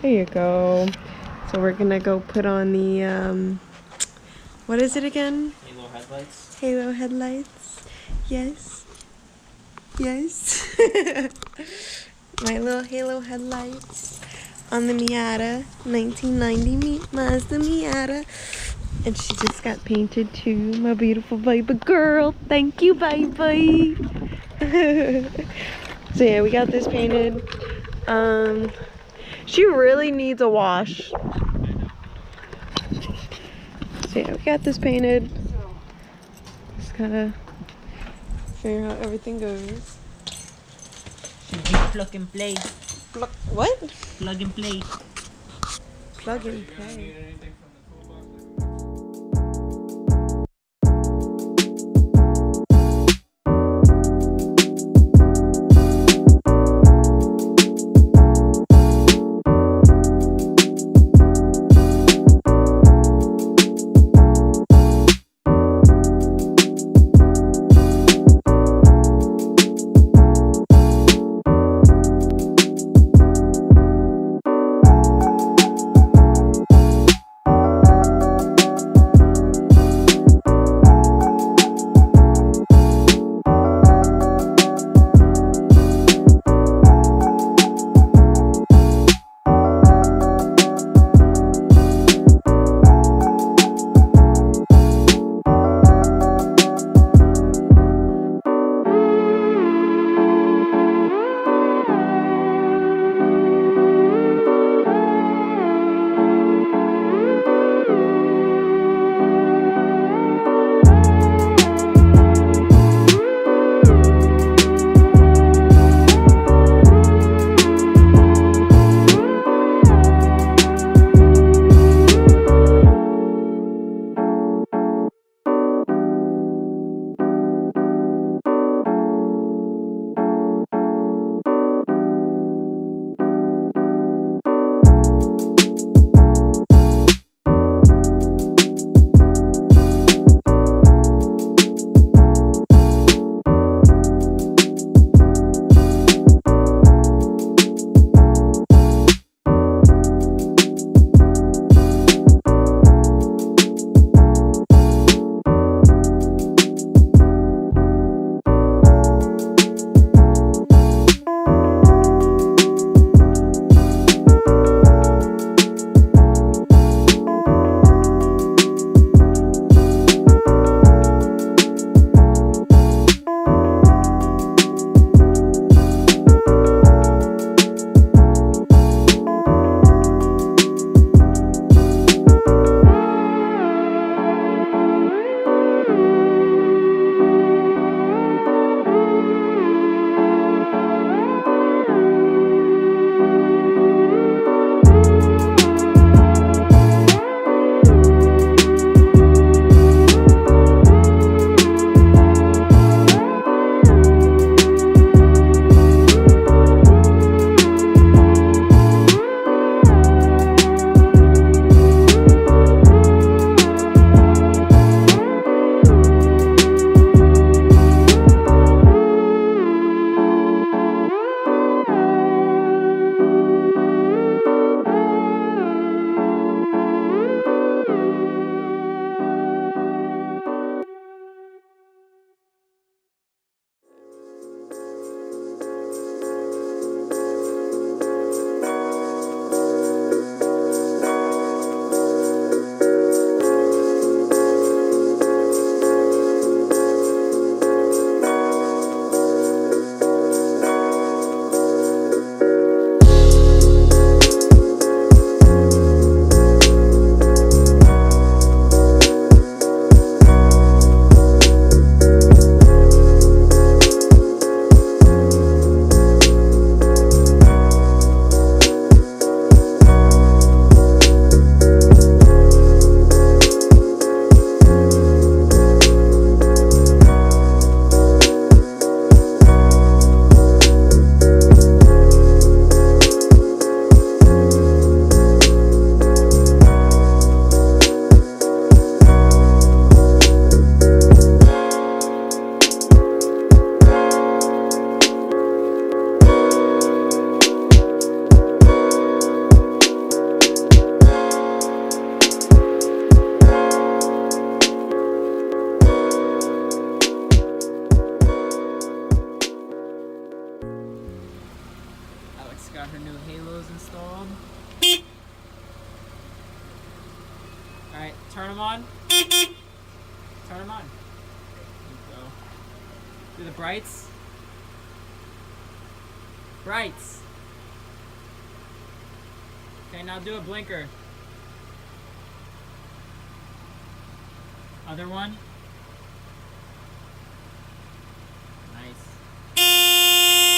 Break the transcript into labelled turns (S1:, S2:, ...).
S1: There you go. So we're gonna go put on the, what is it again?
S2: Halo headlights.
S1: Halo headlights. Yes. Yes. My little halo headlights on the Miata, 1990 Mazda Miata. And she just got painted too, my beautiful baby girl. Thank you, baby. So yeah, we got this painted. She really needs a wash. So yeah, we got this painted. Just gotta figure out how everything goes.
S2: Should be plug and play.
S1: What?
S2: Plug and play.
S1: Plug and play.
S2: her new halos installed. Alright, turn them on. Turn them on. There you go. Do the brights. Brights. Okay, now do a blinker. Other one.